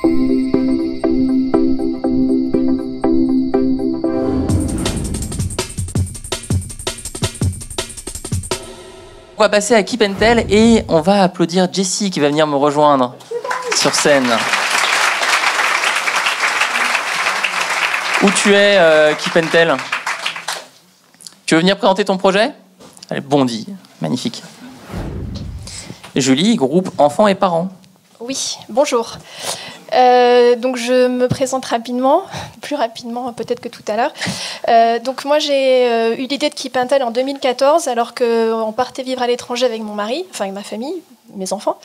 On va passer à Keep and Tell et on va applaudir Jessie qui va venir me rejoindre sur scène. Où tu es, Keep and Tell? Tu veux venir présenter ton projet? Allez, bondi, magnifique. Julie, groupe enfants et parents. Oui, bonjour. Donc je me présente rapidement, plus rapidement peut-être que tout à l'heure. Donc moi j'ai eu l'idée de Keep and Tell en 2014 alors qu'on partait vivre à l'étranger avec mon mari, enfin avec ma famille, mes enfants.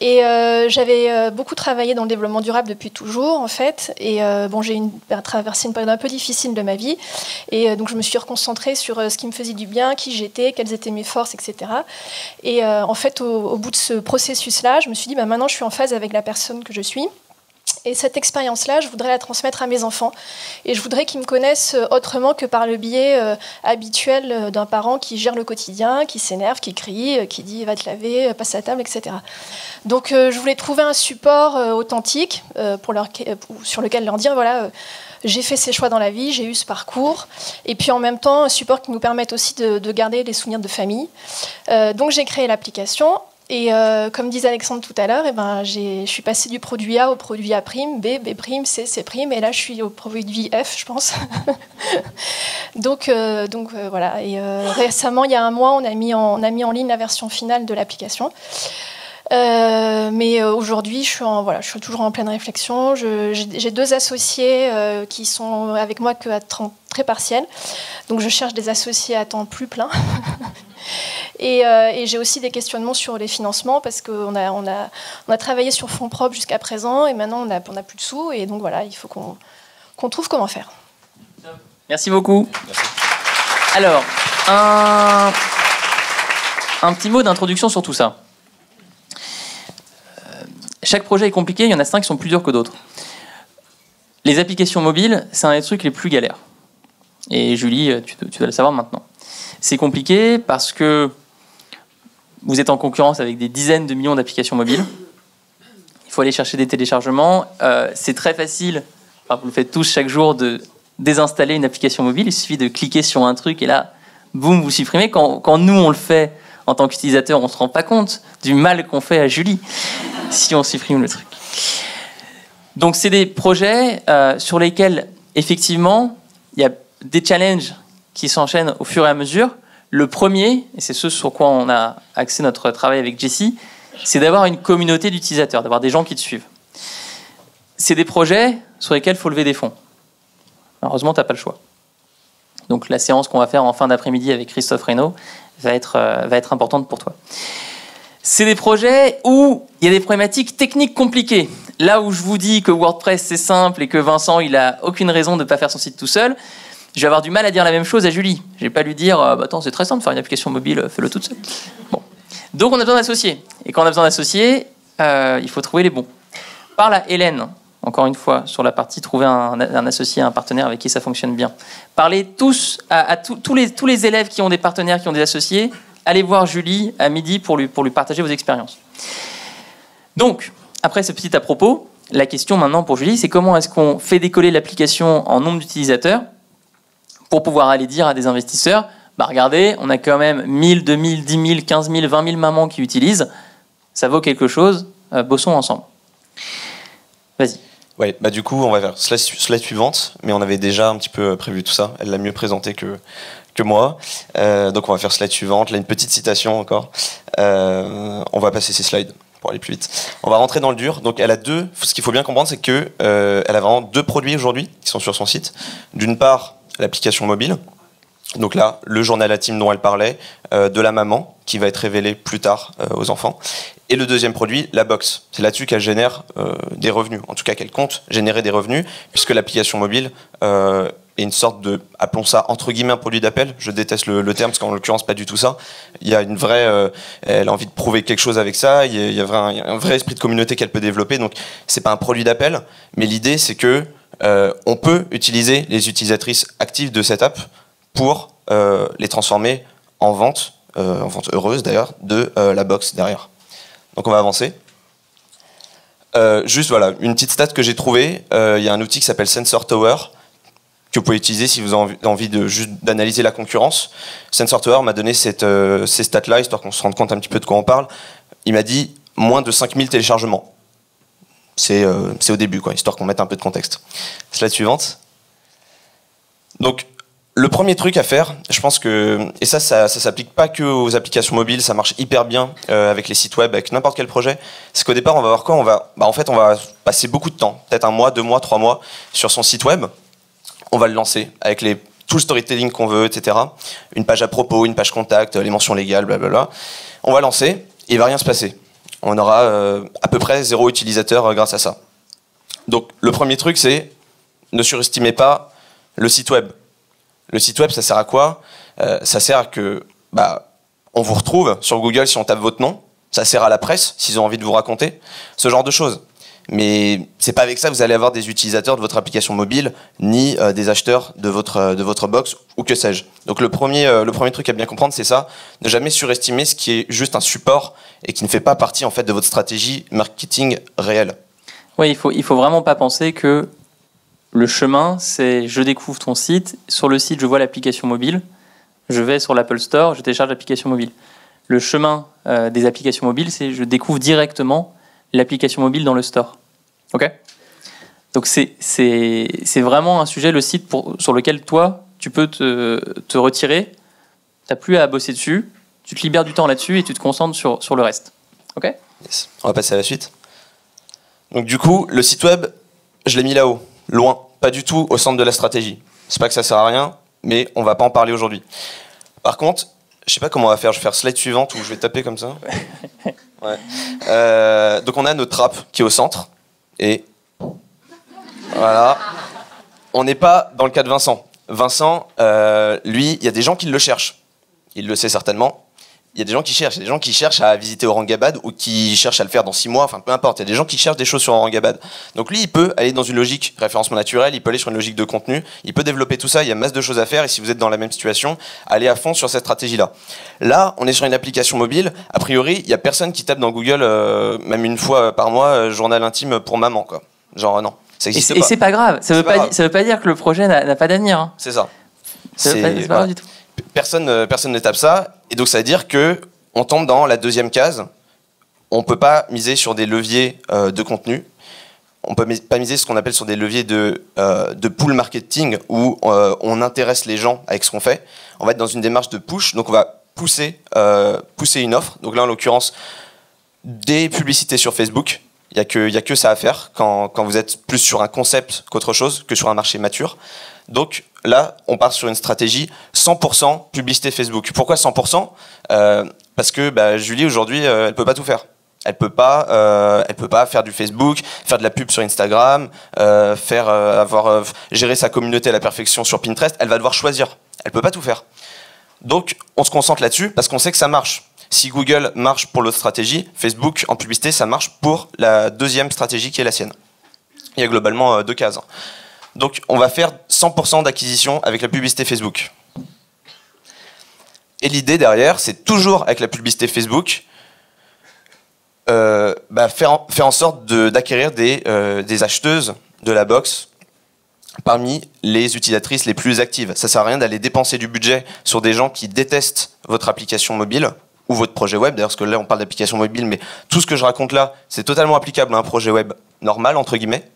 Et j'avais beaucoup travaillé dans le développement durable depuis toujours en fait. Et bon, j'ai traversé une période un peu difficile de ma vie. Et donc je me suis reconcentrée sur ce qui me faisait du bien, qui j'étais, quelles étaient mes forces, etc. Et en fait au bout de ce processus-là, je me suis dit bah, maintenant je suis en phase avec la personne que je suis. Et cette expérience-là, je voudrais la transmettre à mes enfants. Et je voudrais qu'ils me connaissent autrement que par le biais habituel d'un parent qui gère le quotidien, qui s'énerve, qui crie, qui dit « va te laver, passe à table », etc. Donc je voulais trouver un support authentique sur lequel leur dire « voilà, j'ai fait ces choix dans la vie, j'ai eu ce parcours ». Et puis en même temps, un support qui nous permette aussi de garder des souvenirs de famille. Donc j'ai créé l'application. Et comme disait Alexandre tout à l'heure, je suis passée du produit A au produit A', B, B', C, C', et là je suis au produit F, je pense. donc voilà. Et récemment, il y a un mois, on a mis en ligne la version finale de l'application. Mais aujourd'hui, je suis toujours en pleine réflexion. J'ai 2 associés qui sont avec moi qu'à temps très partiel. Donc je cherche des associés à temps plus plein. Et j'ai aussi des questionnements sur les financements parce qu'on a travaillé sur fonds propres jusqu'à présent et maintenant on n'a plus de sous. Et donc voilà, il faut qu'on trouve comment faire. Merci beaucoup. Merci. Alors, un petit mot d'introduction sur tout ça. Chaque projet est compliqué, il y en a certains qui sont plus durs que d'autres. Les applications mobiles, c'est un des trucs les plus galères. Et Julie, tu dois le savoir maintenant. C'est compliqué parce que vous êtes en concurrence avec des dizaines de millions d'applications mobiles. Il faut aller chercher des téléchargements. C'est très facile, enfin, vous le faites tous chaque jour, de désinstaller une application mobile. Il suffit de cliquer sur un truc et là, boum, vous supprimez. Quand nous, on le fait en tant qu'utilisateur, on ne se rend pas compte du mal qu'on fait à Julie si on supprime le truc. Donc, c'est des projets sur lesquels, effectivement, il y a des challenges qui s'enchaînent au fur et à mesure. Le premier, et c'est ce sur quoi on a axé notre travail avec Jessie, c'est d'avoir une communauté d'utilisateurs, d'avoir des gens qui te suivent. C'est des projets sur lesquels il faut lever des fonds. Malheureusement, tu n'as pas le choix. Donc la séance qu'on va faire en fin d'après-midi avec Christophe Reynaud va être importante pour toi. C'est des projets où il y a des problématiques techniques compliquées. Là où je vous dis que WordPress c'est simple et que Vincent il a aucune raison de ne pas faire son site tout seul, je vais avoir du mal à dire la même chose à Julie. Je vais pas lui dire attends, c'est très simple de faire une application mobile, fais-le toute seule. Bon. Donc on a besoin d'associés. Et quand on a besoin d'associés, il faut trouver les bons. Parle à Hélène, encore une fois, sur la partie trouver un associé, un partenaire avec qui ça fonctionne bien. Parlez tous à tous les élèves qui ont des partenaires, qui ont des associés. Allez voir Julie à midi pour lui partager vos expériences. Donc, après ce petit à propos, la question maintenant pour Julie, c'est comment est-ce qu'on fait décoller l'application en nombre d'utilisateurs pour pouvoir aller dire à des investisseurs, bah regardez, on a quand même 1000, 2000, 10 000, 15 000, 20 000 mamans qui utilisent, ça vaut quelque chose, bossons ensemble. Vas-y. Ouais, bah du coup, on va faire slide suivante, mais on avait déjà un petit peu prévu tout ça, elle l'a mieux présenté que moi. Donc on va faire slide suivante, là une petite citation encore. On va passer ces slides pour aller plus vite. On va rentrer dans le dur. Donc elle a ce qu'il faut bien comprendre, c'est que elle a vraiment 2 produits aujourd'hui qui sont sur son site. D'une part, l'application mobile. Donc là, le journal intime dont elle parlait, de la maman, qui va être révélé plus tard aux enfants. Et le deuxième produit, la box. C'est là-dessus qu'elle génère des revenus. En tout cas, qu'elle compte générer des revenus, puisque l'application mobile est une sorte de, appelons ça entre guillemets un produit d'appel. Je déteste le terme, parce qu'en l'occurrence, pas du tout ça. Il y a une vraie... elle a envie de prouver quelque chose avec ça. Il y a un vrai esprit de communauté qu'elle peut développer. Donc, c'est pas un produit d'appel, mais l'idée, c'est que on peut utiliser les utilisatrices actives de cette app pour les transformer en vente heureuse d'ailleurs, de la box derrière. Donc on va avancer. Juste voilà, une petite stat que j'ai trouvée. Il y a un outil qui s'appelle Sensor Tower que vous pouvez utiliser si vous avez envie de juste d'analyser la concurrence. Sensor Tower m'a donné ces stats-là, histoire qu'on se rende compte un petit peu de quoi on parle. Il m'a dit moins de 5000 téléchargements. C'est au début, quoi, histoire qu'on mette un peu de contexte. Slide suivante. Donc, le premier truc à faire, je pense que, et ça s'applique pas que aux applications mobiles, ça marche hyper bien avec les sites web, avec n'importe quel projet, c'est qu'au départ, on va voir quoi? En fait, on va passer beaucoup de temps, peut-être 1 mois, 2 mois, 3 mois, sur son site web. On va le lancer avec tout le storytelling qu'on veut, etc. Une page à propos, une page contact, les mentions légales, blablabla. On va lancer, et il va rien se passer. On aura à peu près 0 utilisateur grâce à ça. Donc, le premier truc, c'est ne surestimez pas le site web. Le site web, ça sert à quoi? Ça sert à que on vous retrouve sur Google si on tape votre nom. Ça sert à la presse s'ils ont envie de vous raconter. Ce genre de choses. Mais c'est pas avec ça que vous allez avoir des utilisateurs de votre application mobile, ni des acheteurs de votre box, ou que sais-je. Donc le premier truc à bien comprendre, c'est ça. Ne jamais surestimer ce qui est juste un support et qui ne fait pas partie en fait de votre stratégie marketing réelle. Oui, il faut vraiment pas penser que le chemin, c'est je découvre ton site, sur le site je vois l'application mobile, je vais sur l'Apple Store, je télécharge l'application mobile. Le chemin des applications mobiles, c'est je découvre directement l'application mobile dans le store. Ok? Donc c'est vraiment un sujet, le site sur lequel toi, tu peux te retirer, tu n'as plus à bosser dessus, tu te libères du temps là-dessus et tu te concentres sur le reste. Ok? Yes. On va passer à la suite. Donc du coup, le site web, je l'ai mis là-haut, loin, pas du tout au centre de la stratégie. C'est pas que ça sert à rien, mais on va pas en parler aujourd'hui. Par contre, je sais pas comment on va faire, je vais faire slide suivante où je vais taper comme ça. Ouais. Donc on a notre trappe qui est au centre, et voilà. On n'est pas dans le cas de Vincent. Vincent, lui, il y a des gens qui le cherchent. Il le sait certainement. Il y a des gens qui cherchent. Il y a des gens qui cherchent à visiter Aurangabad ou qui cherchent à le faire dans 6 mois. Enfin, peu importe. Il y a des gens qui cherchent des choses sur Aurangabad. Donc lui, il peut aller dans une logique référencement naturel. Il peut aller sur une logique de contenu. Il peut développer tout ça. Il y a masse de choses à faire. Et si vous êtes dans la même situation, allez à fond sur cette stratégie-là. Là, on est sur une application mobile. A priori, il y a personne qui tape dans Google, même une fois par mois, journal intime pour maman, quoi. Genre, non. Ça existe pas. Et c'est pas grave. Ça veut pas dire que le projet n'a pas d'avenir. Hein. C'est ça. C'est pas grave du tout. Personne ne tape ça, et donc ça veut dire que on tombe dans la deuxième case. On peut pas miser sur des leviers de contenu. On peut pas miser ce qu'on appelle sur des leviers de pull marketing où on intéresse les gens avec ce qu'on fait. On va être dans une démarche de push, donc on va pousser une offre. Donc là, en l'occurrence, des publicités sur Facebook. Il y a que ça à faire quand vous êtes plus sur un concept qu'autre chose, que sur un marché mature. Donc là, on part sur une stratégie 100% publicité Facebook. Pourquoi 100% Parce que Julie, aujourd'hui, elle peut pas tout faire. Elle peut pas faire du Facebook, faire de la pub sur Instagram, gérer sa communauté à la perfection sur Pinterest. Elle va devoir choisir. Elle peut pas tout faire. Donc, on se concentre là-dessus parce qu'on sait que ça marche. Si Google marche pour l'autre stratégie, Facebook en publicité, ça marche pour la deuxième stratégie qui est la sienne. Il y a globalement 2 cases. Donc, on va faire 100% d'acquisition avec la publicité Facebook. Et l'idée derrière, c'est toujours avec la publicité Facebook, faire en sorte d'acquérir des acheteuses de la box parmi les utilisatrices les plus actives. Ça sert à rien d'aller dépenser du budget sur des gens qui détestent votre application mobile ou votre projet web. D'ailleurs, parce que là, on parle d'application mobile, mais tout ce que je raconte là, c'est totalement applicable à un projet web normal, entre guillemets.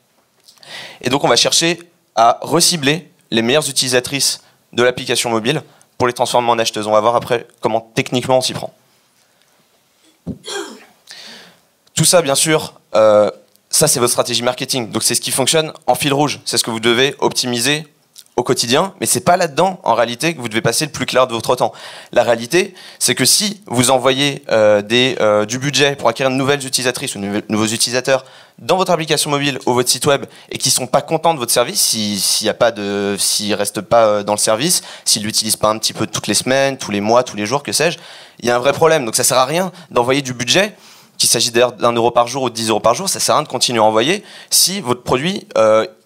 Et donc, on va chercher à recibler les meilleures utilisatrices de l'application mobile pour les transformer en acheteuses. On va voir après comment techniquement on s'y prend. Tout ça, bien sûr, ça c'est votre stratégie marketing. Donc c'est ce qui fonctionne en fil rouge. C'est ce que vous devez optimiser au quotidien, mais c'est pas là-dedans, en réalité, que vous devez passer le plus clair de votre temps. La réalité, c'est que si vous envoyez du budget pour acquérir de nouvelles utilisatrices ou de nouveaux utilisateurs dans votre application mobile ou votre site web et qui sont pas contents de votre service, s'ils restent pas dans le service, s'ils l'utilisent pas un petit peu toutes les semaines, tous les mois, tous les jours, que sais-je, il y a un vrai problème. Donc ça sert à rien d'envoyer du budget, qu'il s'agit d'ailleurs d'1 € par jour ou de 10 € par jour, ça sert à rien de continuer à envoyer si votre produit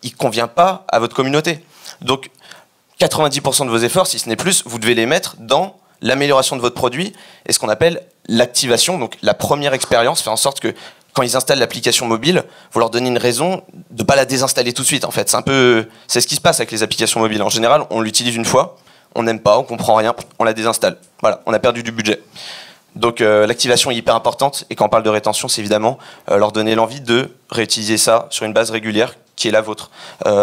il convient pas à votre communauté. Donc 90% de vos efforts, si ce n'est plus, vous devez les mettre dans l'amélioration de votre produit et ce qu'on appelle l'activation, donc la première expérience, faire en sorte que quand ils installent l'application mobile, vous leur donnez une raison de pas la désinstaller tout de suite. En fait, c'est ce qui se passe avec les applications mobiles. En général, on l'utilise une fois, on n'aime pas, on comprend rien, on la désinstalle. Voilà, on a perdu du budget. Donc l'activation est hyper importante, et quand on parle de rétention, c'est évidemment leur donner l'envie de réutiliser ça sur une base régulière qui est la vôtre.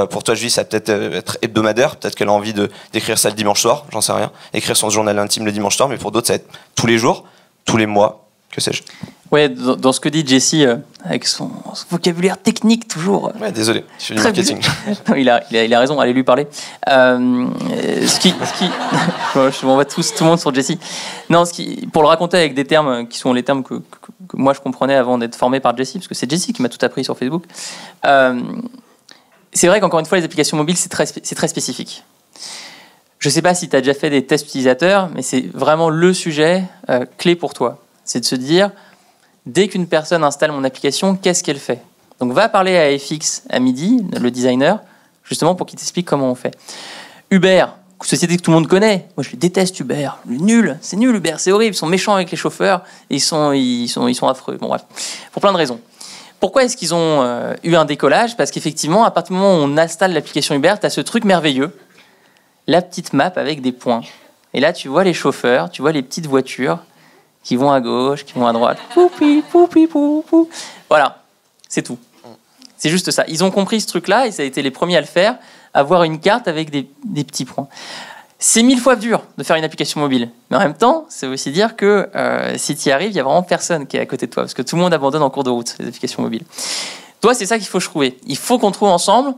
Pour toi, Julie, ça va peut-être être hebdomadaire, peut-être qu'elle a envie d'écrire ça le dimanche soir, j'en sais rien, écrire son journal intime le dimanche soir, mais pour d'autres, ça va être tous les jours, tous les mois, que sais-je. Ouais, dans ce que dit Jessie, avec son vocabulaire technique toujours. Ouais, désolé, je fais du marketing. Non, il a raison, allez lui parler. Bon, on va tout le monde sur Jessie. Non, pour le raconter avec des termes qui sont les termes que moi je comprenais avant d'être formé par Jessie, parce que c'est Jessie qui m'a tout appris sur Facebook. C'est vrai qu'encore une fois, les applications mobiles, c'est très spécifique. Je ne sais pas si tu as déjà fait des tests utilisateurs, mais c'est vraiment le sujet clé pour toi. C'est de se dire, dès qu'une personne installe mon application, qu'est-ce qu'elle fait? Donc va parler à FX à midi, le designer, justement pour qu'il t'explique comment on fait. Uber, société que tout le monde connaît. Moi je les déteste Uber, c'est nul Uber, c'est horrible, ils sont méchants avec les chauffeurs, et ils sont affreux. Bon bref, pour plein de raisons. Pourquoi est-ce qu'ils ont eu un décollage? Parce qu'effectivement, à partir du moment où on installe l'application Uber, tu as ce truc merveilleux, la petite map avec des points. Et là tu vois les chauffeurs, tu vois les petites voitures qui vont à gauche, qui vont à droite. Poupi, poupi, pou, pou. Voilà, c'est tout. C'est juste ça. Ils ont compris ce truc-là et ça a été les premiers à le faire, avoir une carte avec des petits points. C'est 1000 fois dur de faire une application mobile. Mais en même temps, ça veut aussi dire que si tu y arrives, il n'y a vraiment personne qui est à côté de toi parce que tout le monde abandonne en cours de route, les applications mobiles. Toi, c'est ça qu'il faut trouver. Il faut qu'on trouve ensemble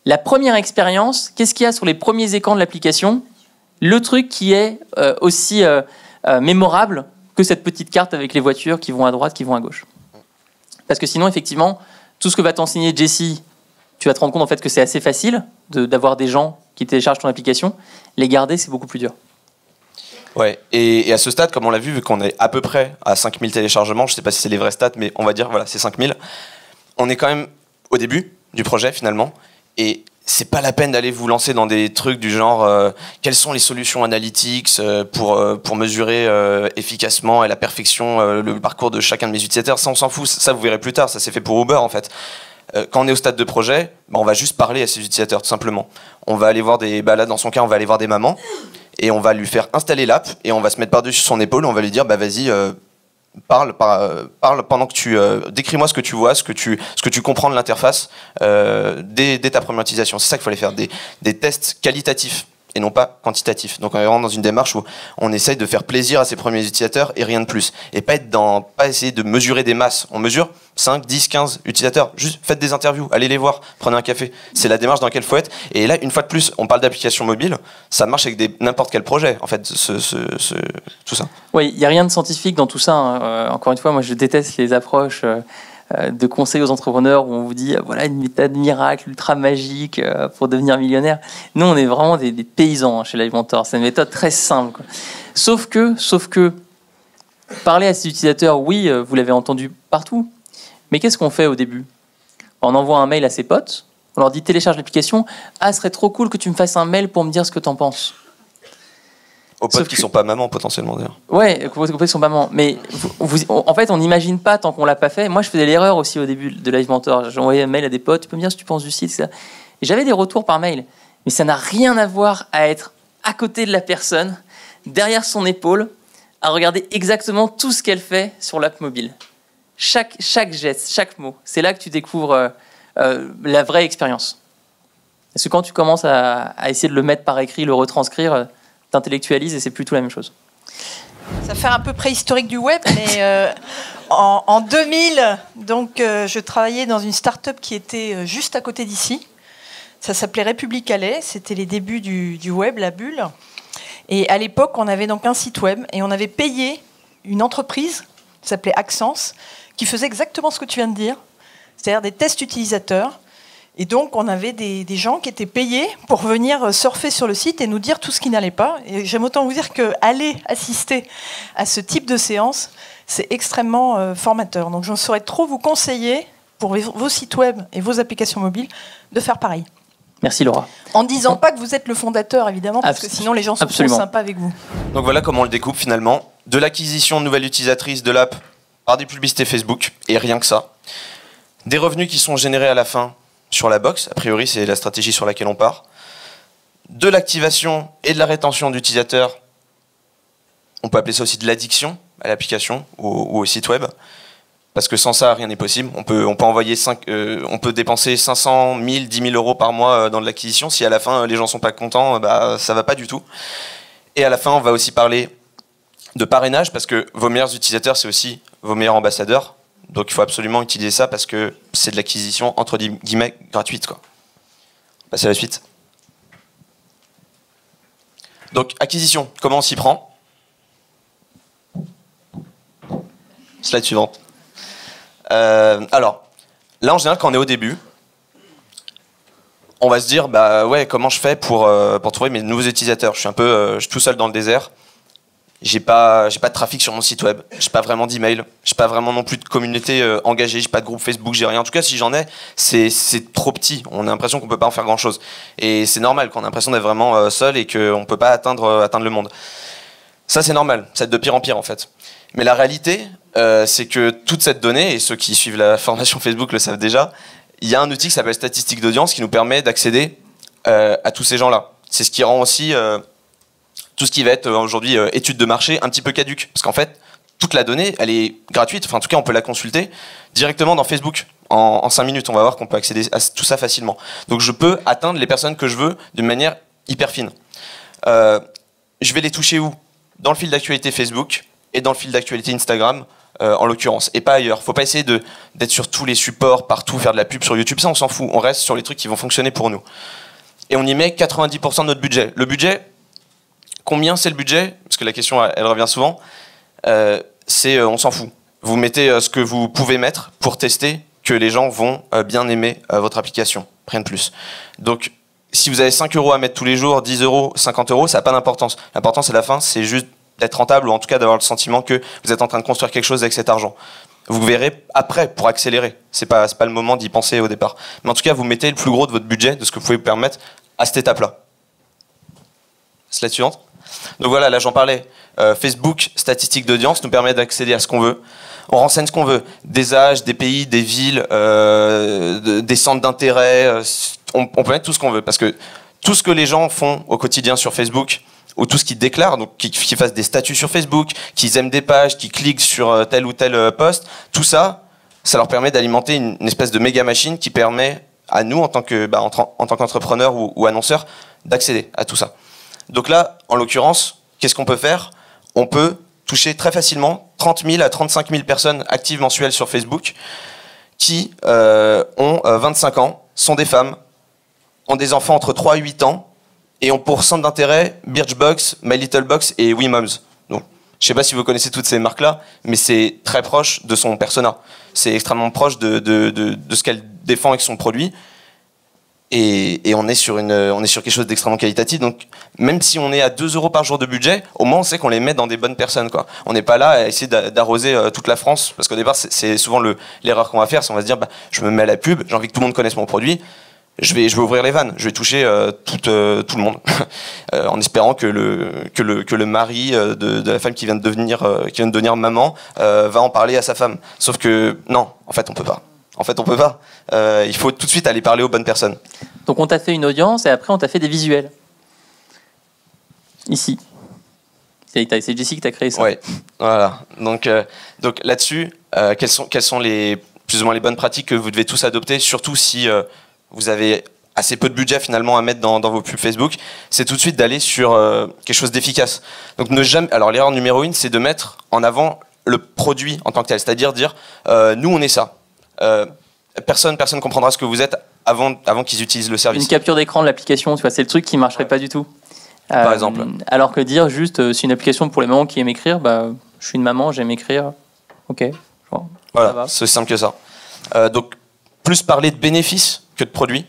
la première expérience. Qu'est-ce qu'il y a sur les premiers écrans de l'application? Le truc qui est aussi... mémorable que cette petite carte avec les voitures qui vont à droite, qui vont à gauche. Parce que sinon, effectivement, tout ce que va t'enseigner Jessie, tu vas te rendre compte en fait que c'est assez facile d'avoir des gens qui téléchargent ton application. Les garder, c'est beaucoup plus dur. Ouais, et à ce stade, comme on l'a vu qu'on est à peu près à 5000 téléchargements, je ne sais pas si c'est les vrais stats, mais on va dire, voilà, c'est 5000. On est quand même au début du projet, finalement, et c'est pas la peine d'aller vous lancer dans des trucs du genre quelles sont les solutions analytics pour mesurer efficacement et la perfection le parcours de chacun de mes utilisateurs. Ça, on s'en fout. Ça, vous verrez plus tard. Ça s'est fait pour Uber, en fait. Quand on est au stade de projet, on va juste parler à ses utilisateurs, tout simplement. On va aller voir là, dans son cas, on va aller voir des mamans et on va lui faire installer l'app et on va se mettre par-dessus son épaule et on va lui dire, vas-y, parle pendant que tu décris-moi ce que tu vois, ce que tu comprends de l'interface dès ta première utilisation. C'est ça qu'il fallait faire, des tests qualitatifs et non pas quantitatifs. Donc on est vraiment dans une démarche où on essaye de faire plaisir à ses premiers utilisateurs et rien de plus. Et pas essayer de mesurer des masses. On mesure 5, 10, 15 utilisateurs. Juste faites des interviews, allez les voir, prenez un café. C'est la démarche dans laquelle il faut être. Et là, une fois de plus, on parle d'application mobile, ça marche avec n'importe quel projet, en fait, tout ça. Oui, il n'y a rien de scientifique dans tout ça. Hein. Encore une fois, moi je déteste les approches de conseils aux entrepreneurs où on vous dit voilà une méthode miracle, ultra magique pour devenir millionnaire. Nous, on est vraiment des paysans chez Live Mentor. C'est une méthode très simple, quoi. Sauf que parler à ses utilisateurs, oui, vous l'avez entendu partout. Mais qu'est-ce qu'on fait au début? On envoie un mail à ses potes, on leur dit télécharge l'application. Ah, ce serait trop cool que tu me fasses un mail pour me dire ce que t'en penses. Aux potes qui sont pas mamans potentiellement d'ailleurs. Ouais, aux potes qui sont mamans. Mais en fait, on n'imagine pas tant qu'on l'a pas fait. Moi, je faisais l'erreur aussi au début de Live Mentor. J'envoyais un mail à des potes, tu peux me dire ce que tu penses du site, etc. Et j'avais des retours par mail. Mais ça n'a rien à voir à être à côté de la personne, derrière son épaule, à regarder exactement tout ce qu'elle fait sur l'app mobile. Chaque geste, chaque mot. C'est là que tu découvres la vraie expérience. Parce que quand tu commences à essayer de le mettre par écrit, le retranscrire, t'intellectualises et c'est plus tout la même chose. Ça fait un peu préhistorique du web, mais en 2000, donc, je travaillais dans une start-up qui était juste à côté d'ici. Ça s'appelait République Calais, c'était les débuts du web, la bulle. Et à l'époque, on avait donc un site web et on avait payé une entreprise, qui s'appelait Accence, qui faisait exactement ce que tu viens de dire, c'est-à-dire des tests utilisateurs. Et donc, on avait des gens qui étaient payés pour venir surfer sur le site et nous dire tout ce qui n'allait pas. Et j'aime autant vous dire qu'aller assister à ce type de séance, c'est extrêmement formateur. Donc, je ne saurais trop vous conseiller, pour vos sites web et vos applications mobiles, de faire pareil. Merci Laura. En ne disant pas que vous êtes le fondateur, évidemment, parce que sinon les gens sont trop sympas avec vous. Donc voilà comment on le découpe finalement. De l'acquisition de nouvelles utilisatrices de l'app par des publicités Facebook, et rien que ça. Des revenus qui sont générés à la fin sur la box, a priori c'est la stratégie sur laquelle on part. De l'activation et de la rétention d'utilisateurs, on peut appeler ça aussi de l'addiction à l'application ou au site web, parce que sans ça rien n'est possible. On peut dépenser 500, 1000, 10 000 euros par mois dans de l'acquisition. Si à la fin les gens sont pas contents, ça va pas du tout. Et à la fin on va aussi parler de parrainage, parce que vos meilleurs utilisateurs c'est aussi vos meilleurs ambassadeurs. Donc il faut absolument utiliser ça parce que c'est de l'acquisition entre guillemets gratuite, quoi. On passe à la suite. Donc acquisition, comment on s'y prend? Slide suivante. Alors, là en général quand on est au début, on va se dire bah ouais, comment je fais pour trouver mes nouveaux utilisateurs? Je suis tout seul dans le désert. J'ai pas de trafic sur mon site web, j'ai pas vraiment d'email, j'ai pas vraiment non plus de communauté engagée, j'ai pas de groupe Facebook, j'ai rien. En tout cas, si j'en ai, c'est trop petit. On a l'impression qu'on peut pas en faire grand chose. Et c'est normal qu'on a l'impression d'être vraiment seul et qu'on peut pas atteindre le monde. Ça, c'est normal. Ça va être de pire en pire, en fait. Mais la réalité, c'est que toute cette donnée, et ceux qui suivent la formation Facebook le savent déjà, il y a un outil qui s'appelle Statistique d'audience qui nous permet d'accéder à tous ces gens-là. C'est ce qui rend aussi tout ce qui va être aujourd'hui étude de marché un petit peu caduque. Parce qu'en fait, toute la donnée, elle est gratuite. Enfin, en tout cas, on peut la consulter directement dans Facebook. En 5 minutes, on va voir qu'on peut accéder à tout ça facilement. Donc, je peux atteindre les personnes que je veux d'une manière hyper fine. Je vais les toucher où? Dans le fil d'actualité Facebook et dans le fil d'actualité Instagram, en l'occurrence, et pas ailleurs. Faut pas essayer d'être sur tous les supports, partout, faire de la pub sur YouTube. Ça, on s'en fout. On reste sur les trucs qui vont fonctionner pour nous. Et on y met 90% de notre budget. Le budget, combien c'est le budget? Parce que la question, elle revient souvent. On s'en fout. Vous mettez ce que vous pouvez mettre pour tester que les gens vont bien aimer votre application. Rien de plus. Donc, si vous avez 5 euros à mettre tous les jours, 10 euros, 50 euros, ça n'a pas d'importance. L'importance à la fin, c'est juste d'être rentable, ou en tout cas d'avoir le sentiment que vous êtes en train de construire quelque chose avec cet argent. Vous verrez après pour accélérer. C'est pas le moment d'y penser au départ. Mais en tout cas, vous mettez le plus gros de votre budget, de ce que vous pouvez vous permettre, à cette étape-là. Slide suivante. Donc voilà, là j'en parlais. Facebook, statistiques d'audience, nous permet d'accéder à ce qu'on veut. On renseigne ce qu'on veut. Des âges, des pays, des villes, des centres d'intérêt. On peut mettre tout ce qu'on veut. Parce que tout ce que les gens font au quotidien sur Facebook, ou tout ce qu'ils déclarent, donc qu'ils fassent des statuts sur Facebook, qu'ils aiment des pages, qu'ils cliquent sur tel ou tel post, tout ça, ça leur permet d'alimenter une espèce de méga machine qui permet à nous, en tant qu'entrepreneurs ou annonceurs, d'accéder à tout ça. Donc là, en l'occurrence, qu'est-ce qu'on peut faire? On peut toucher très facilement 30 000 à 35 000 personnes actives mensuelles sur Facebook qui ont 25 ans, sont des femmes, ont des enfants entre 3 et 8 ans et ont pour centre d'intérêt Birchbox, My Little Box et WeMoms. Donc, je ne sais pas si vous connaissez toutes ces marques-là, mais c'est très proche de son persona. C'est extrêmement proche de ce qu'elle défend avec son produit. Et on est sur quelque chose d'extrêmement qualitatif. Donc, même si on est à 2 euros par jour de budget, au moins on sait qu'on les met dans des bonnes personnes, quoi. On n'est pas là à essayer d'arroser toute la France, parce qu'au départ, c'est souvent l'erreur qu'on va faire, c'est on va se dire, je me mets à la pub, j'ai envie que tout le monde connaisse mon produit, je vais ouvrir les vannes, je vais toucher tout le monde, en espérant que le mari de la femme qui vient de devenir maman va en parler à sa femme. Sauf que non, en fait, on peut pas. Il faut tout de suite aller parler aux bonnes personnes. Donc on t'a fait une audience et après on t'a fait des visuels. Ici. C'est Jessie qui t'a créé ça. Ouais, voilà. Donc là-dessus, quelles sont plus ou moins les bonnes pratiques que vous devez tous adopter, surtout si vous avez assez peu de budget finalement à mettre dans vos pubs Facebook, c'est tout de suite d'aller sur quelque chose d'efficace. Donc alors l'erreur numéro 1, c'est de mettre en avant le produit en tant que tel, c'est-à-dire dire nous on est ça. Personne comprendra ce que vous êtes avant qu'ils utilisent le service. Une capture d'écran de l'application, tu vois, c'est le truc qui marcherait pas du tout. Par exemple. Alors que dire juste c'est une application pour les mamans qui aiment écrire, je suis une maman, j'aime écrire. Ok. Voilà, c'est simple que ça. Donc plus parler de bénéfices que de produits.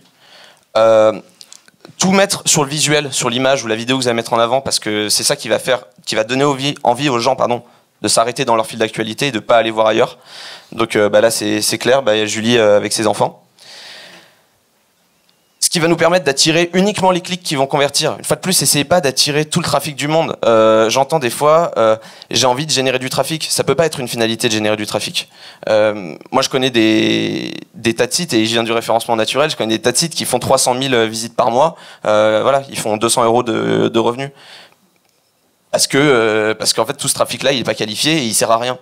Tout mettre sur le visuel, sur l'image ou la vidéo que vous allez mettre en avant, parce que c'est ça qui va donner envie aux gens, de s'arrêter dans leur fil d'actualité et de ne pas aller voir ailleurs. Donc là, c'est clair, il y a Julie avec ses enfants. Ce qui va nous permettre d'attirer uniquement les clics qui vont convertir. Une fois de plus, essayez pas d'attirer tout le trafic du monde. J'entends des fois, j'ai envie de générer du trafic. Ça peut pas être une finalité de générer du trafic. Moi, je connais des tas de sites, et je viens du référencement naturel, je connais des tas de sites qui font 300 000 visites par mois. Voilà, ils font 200 € de revenus. Parce qu'en fait, tout ce trafic-là, il n'est pas qualifié et il sert à rien.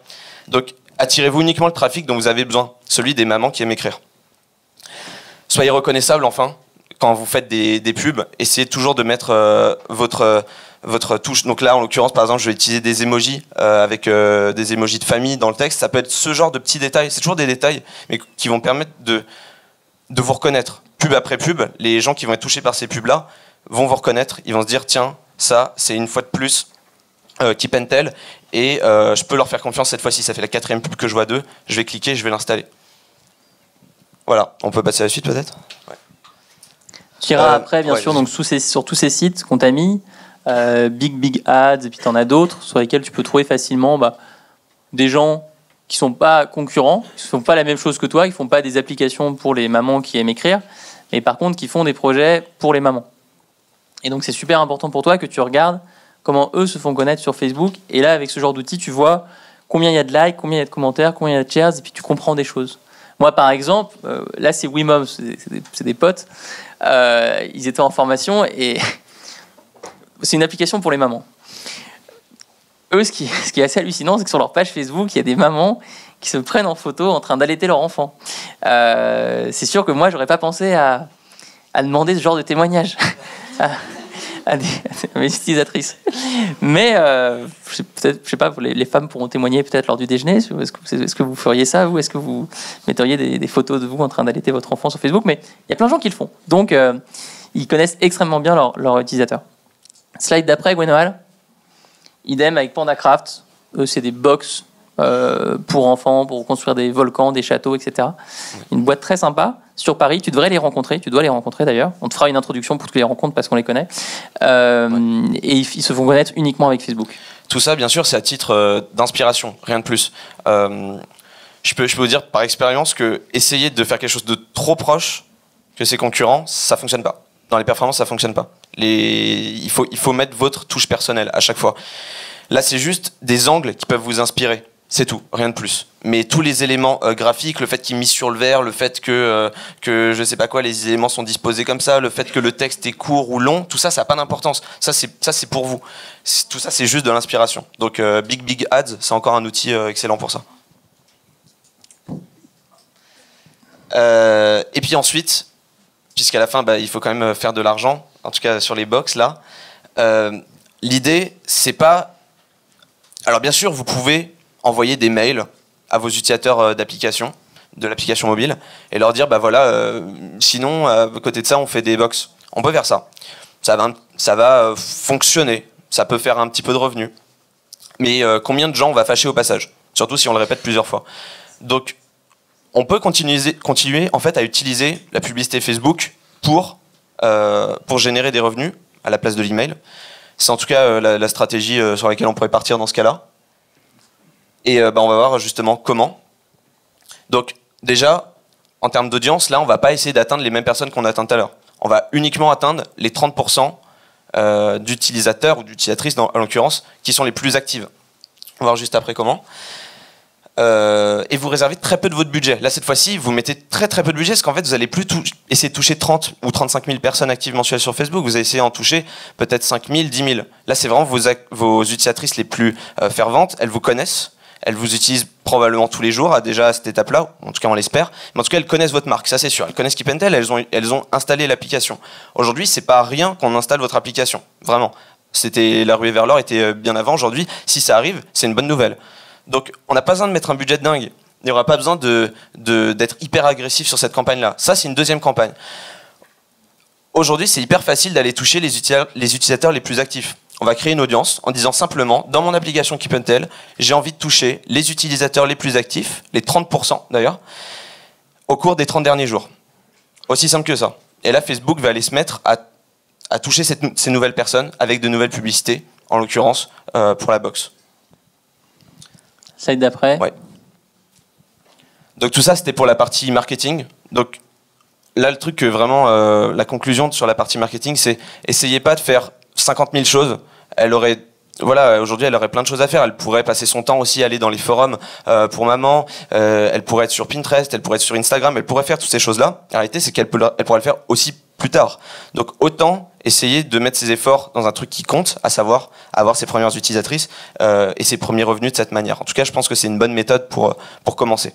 Donc, attirez-vous uniquement le trafic dont vous avez besoin, celui des mamans qui aiment écrire. Soyez reconnaissable, enfin. Quand vous faites des pubs, essayez toujours de mettre votre touche. Donc là, en l'occurrence, par exemple, je vais utiliser des emojis avec des emojis de famille dans le texte. Ça peut être ce genre de petits détails. C'est toujours des détails, mais qui vont permettre de vous reconnaître. Pub après pub, les gens qui vont être touchés par ces pubs-là vont vous reconnaître. Ils vont se dire, tiens, ça, c'est une fois de plus Keep and Tell, et je peux leur faire confiance cette fois-ci. Ça fait la 4e pub que je vois d'eux. Je vais cliquer, je vais l'installer. Voilà, on peut passer à la suite peut-être. Ouais. Tu iras après, bien sûr, donc sur tous ces sites qu'on t'a mis, Big Ads, et puis tu en as d'autres sur lesquels tu peux trouver facilement des gens qui ne sont pas concurrents, qui ne font pas la même chose que toi, qui ne font pas des applications pour les mamans qui aiment écrire, mais par contre qui font des projets pour les mamans. Et donc c'est super important pour toi que tu regardes comment eux se font connaître sur Facebook. Et là, avec ce genre d'outil, tu vois combien il y a de likes, combien il y a de commentaires, combien il y a de shares, et puis tu comprends des choses. Moi, par exemple, là, c'est WeMom, c'est des potes. Ils étaient en formation et c'est une application pour les mamans. Eux, ce qui est assez hallucinant, c'est que sur leur page Facebook, il y a des mamans qui se prennent en photo en train d'allaiter leur enfant. C'est sûr que moi, j'aurais pas pensé à demander ce genre de témoignage à mes utilisatrices. Mais je sais pas, les femmes pourront témoigner peut-être lors du déjeuner. Est-ce que vous feriez ça, vous? Est-ce que vous metteriez des photos de vous en train d'allaiter votre enfant sur Facebook? Mais il y a plein de gens qui le font. Donc, ils connaissent extrêmement bien leurs utilisateurs. Slide d'après, Gwenoal. Idem avec PandaCraft. Eux, c'est des box pour enfants, pour construire des volcans, des châteaux, etc. Une boîte très sympa. Sur Paris, tu devrais les rencontrer. Tu dois les rencontrer d'ailleurs. On te fera une introduction pour que tu les rencontres parce qu'on les connaît. Et ils se font connaître uniquement avec Facebook. Tout ça, bien sûr, c'est à titre d'inspiration, rien de plus. Je peux vous dire par expérience que essayer de faire quelque chose de trop proche que ses concurrents, ça fonctionne pas. Dans les performances, ça fonctionne pas. Il faut mettre votre touche personnelle à chaque fois. Là, c'est juste des angles qui peuvent vous inspirer. C'est tout, rien de plus. Mais tous les éléments graphiques, le fait qu'ils misent sur le vert, le fait que je sais pas quoi, les éléments sont disposés comme ça, le fait que le texte est court ou long, tout ça, ça n'a pas d'importance. Ça, c'est pour vous. Tout ça, c'est juste de l'inspiration. Donc, Big Ads, c'est encore un outil excellent pour ça. Et puis ensuite, puisqu'à la fin, il faut quand même faire de l'argent, en tout cas sur les box, là, l'idée, c'est pas... Alors, bien sûr, vous pouvez envoyer des mails à vos utilisateurs d'application, de l'application mobile, et leur dire, sinon, à côté de ça, on fait des box. On peut faire ça. Ça va fonctionner. Ça peut faire un petit peu de revenus. Mais combien de gens on va fâcher au passage? Surtout si on le répète plusieurs fois. Donc, on peut continuer en fait, à utiliser la publicité Facebook pour générer des revenus à la place de l'email. C'est en tout cas la stratégie sur laquelle on pourrait partir dans ce cas-là. Et on va voir justement comment. Donc déjà, en termes d'audience, là, on ne va pas essayer d'atteindre les mêmes personnes qu'on a atteintes tout à l'heure. On va uniquement atteindre les 30% d'utilisateurs ou d'utilisatrices, en l'occurrence, qui sont les plus actives. On va voir juste après comment. Et vous réservez très peu de votre budget. Là, cette fois-ci, vous mettez très très peu de budget, parce qu'en fait, vous n'allez plus essayer de toucher 30 ou 35 000 personnes actives mensuelles sur Facebook. Vous allez essayer d'en toucher peut-être 5 000, 10 000. Là, c'est vraiment vos utilisatrices les plus ferventes. Elles vous connaissent. Elles vous utilisent probablement tous les jours, déjà à cette étape-là, en tout cas on l'espère. Mais en tout cas, elles connaissent votre marque, ça c'est sûr. Elles connaissent Keep and Tell, elles ont installé l'application. Aujourd'hui, c'est pas rien qu'on installe votre application, vraiment. La ruée vers l'or était bien avant. Aujourd'hui, si ça arrive, c'est une bonne nouvelle. Donc, on n'a pas besoin de mettre un budget de dingue. Il n'y aura pas besoin d'être hyper agressif sur cette campagne-là. Ça, c'est une deuxième campagne. Aujourd'hui, c'est hyper facile d'aller toucher les utilisateurs les plus actifs. On va créer une audience en disant simplement, dans mon application Keep and Tell, j'ai envie de toucher les utilisateurs les plus actifs, les 30% d'ailleurs, au cours des 30 derniers jours. Aussi simple que ça. Et là, Facebook va aller se mettre à toucher ces nouvelles personnes avec de nouvelles publicités, en l'occurrence pour la box. Slide d'après. Ouais. Donc tout ça, c'était pour la partie marketing. Donc là, le truc que vraiment, la conclusion sur la partie marketing, c'est essayez pas de faire 50 000 choses. Voilà, aujourd'hui, elle aurait plein de choses à faire. Elle pourrait passer son temps aussi à aller dans les forums pour maman. Elle pourrait être sur Pinterest, elle pourrait être sur Instagram, elle pourrait faire toutes ces choses-là. La réalité, c'est qu'elle pourrait le faire aussi plus tard. Donc, autant essayer de mettre ses efforts dans un truc qui compte, à savoir avoir ses premières utilisatrices et ses premiers revenus de cette manière. En tout cas, je pense que c'est une bonne méthode pour commencer.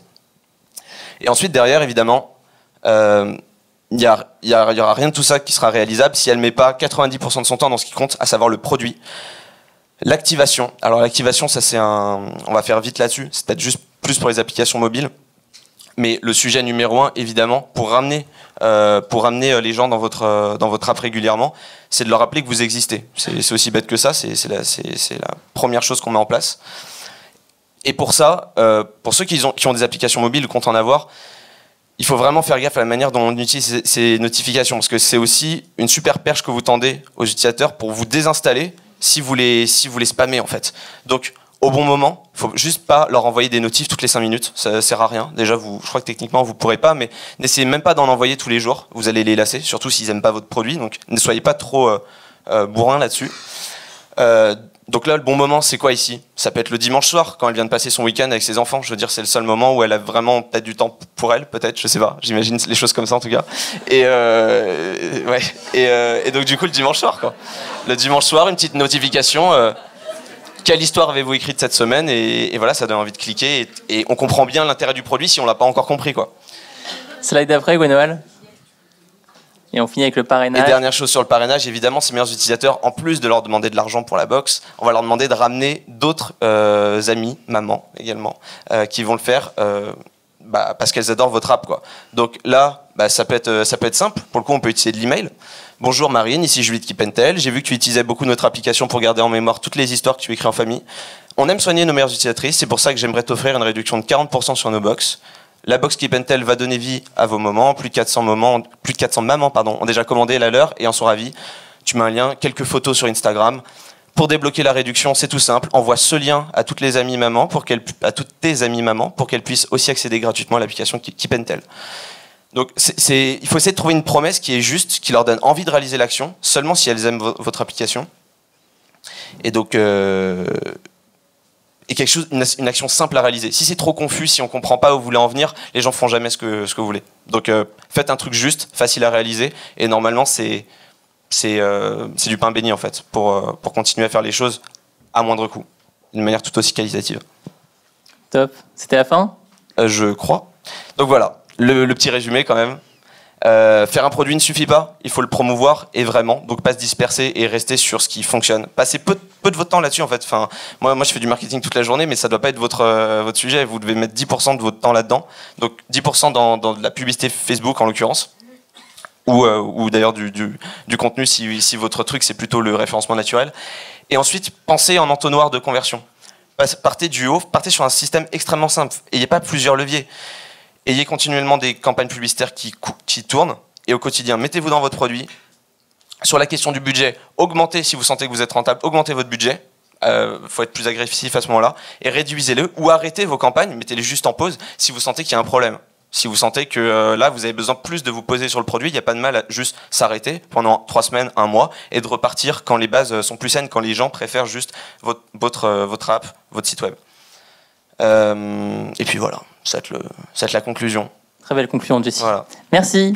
Et ensuite, derrière, évidemment, il y aura rien de tout ça qui sera réalisable si elle met pas 90% de son temps dans ce qui compte, à savoir le produit. L'activation. Alors l'activation, ça on va faire vite là-dessus. C'est peut-être juste plus pour les applications mobiles. Mais le sujet numéro 1, évidemment, pour ramener les gens dans votre app régulièrement, c'est de leur rappeler que vous existez. C'est aussi bête que ça. C'est la première chose qu'on met en place. Et pour ça, pour ceux qui ont des applications mobiles ou comptent en avoir, il faut vraiment faire gaffe à la manière dont on utilise ces notifications, parce que c'est aussi une super perche que vous tendez aux utilisateurs pour vous désinstaller si vous les spammez en fait. Donc au bon moment, il faut juste pas leur envoyer des notifs toutes les 5 minutes, ça sert à rien. Déjà, je crois que techniquement vous pourrez pas, mais n'essayez même pas d'en envoyer tous les jours, vous allez les lasser, surtout s'ils aiment pas votre produit, donc ne soyez pas trop bourrin là-dessus. Donc là, le bon moment, c'est quoi ici? Ça peut être le dimanche soir, quand elle vient de passer son week-end avec ses enfants. Je veux dire, c'est le seul moment où elle a vraiment peut-être du temps pour elle, peut-être, je sais pas. J'imagine les choses comme ça en tout cas. Et donc du coup, le dimanche soir, quoi. Le dimanche soir, une petite notification. Quelle histoire avez-vous écrite cette semaine? Et voilà, ça donne envie de cliquer. Et on comprend bien l'intérêt du produit si on l'a pas encore compris, quoi. Slide d'après, Gwenoal. Et on finit avec le parrainage. Et dernière chose sur le parrainage, évidemment, ces meilleurs utilisateurs, en plus de leur demander de l'argent pour la box, on va leur demander de ramener d'autres amis, mamans également, qui vont le faire parce qu'elles adorent votre app, quoi. Donc là, ça peut être simple. Pour le coup, on peut utiliser de l'email. Bonjour Marine, ici Julie de Keep and Tell. J'ai vu que tu utilisais beaucoup notre application pour garder en mémoire toutes les histoires que tu écris en famille. On aime soigner nos meilleures utilisatrices, c'est pour ça que j'aimerais t'offrir une réduction de 40% sur nos box. La box Keep and Tell va donner vie à vos moments. Plus de 400 mamans ont déjà commandé la leur et en sont ravis. Tu mets un lien, quelques photos sur Instagram. Pour débloquer la réduction, c'est tout simple. Envoie ce lien à toutes les amies mamans à toutes tes amies mamans pour qu'elles puissent aussi accéder gratuitement à l'application Keep and Tell. Donc il faut essayer de trouver une promesse qui est juste, qui leur donne envie de réaliser l'action, seulement si elles aiment votre application. Et donc une action simple à réaliser. Si c'est trop confus, si on comprend pas où vous voulez en venir, les gens feront jamais ce que vous voulez. Donc faites un truc juste, facile à réaliser, et normalement c'est du pain béni en fait pour continuer à faire les choses à moindre coût, d'une manière tout aussi qualitative. Top. C'était la fin? Je crois. Donc voilà, le petit résumé quand même. Faire un produit ne suffit pas, il faut le promouvoir et vraiment, donc pas se disperser et rester sur ce qui fonctionne. Passez peu de votre temps là-dessus en fait. Enfin, moi je fais du marketing toute la journée, mais ça doit pas être votre sujet. Vous devez mettre 10% de votre temps là-dedans. Donc 10% dans de la publicité Facebook en l'occurrence, ou d'ailleurs du contenu si votre truc c'est plutôt le référencement naturel. Et ensuite, pensez en entonnoir de conversion. Partez du haut, partez sur un système extrêmement simple. Ayez pas plusieurs leviers. Ayez continuellement des campagnes publicitaires qui tournent, et au quotidien, mettez-vous dans votre produit. Sur la question du budget, augmentez, si vous sentez que vous êtes rentable, augmentez votre budget. Faut être plus agressif à ce moment-là, et réduisez-le, ou arrêtez vos campagnes, mettez-les juste en pause, si vous sentez qu'il y a un problème. Si vous sentez que là, vous avez besoin plus de vous poser sur le produit, il n'y a pas de mal à juste s'arrêter pendant 3 semaines, 1 mois, et de repartir quand les bases sont plus saines, quand les gens préfèrent juste votre app, votre site web. Et puis voilà, ça va être la conclusion. Très belle conclusion, Jessie. Voilà. Merci.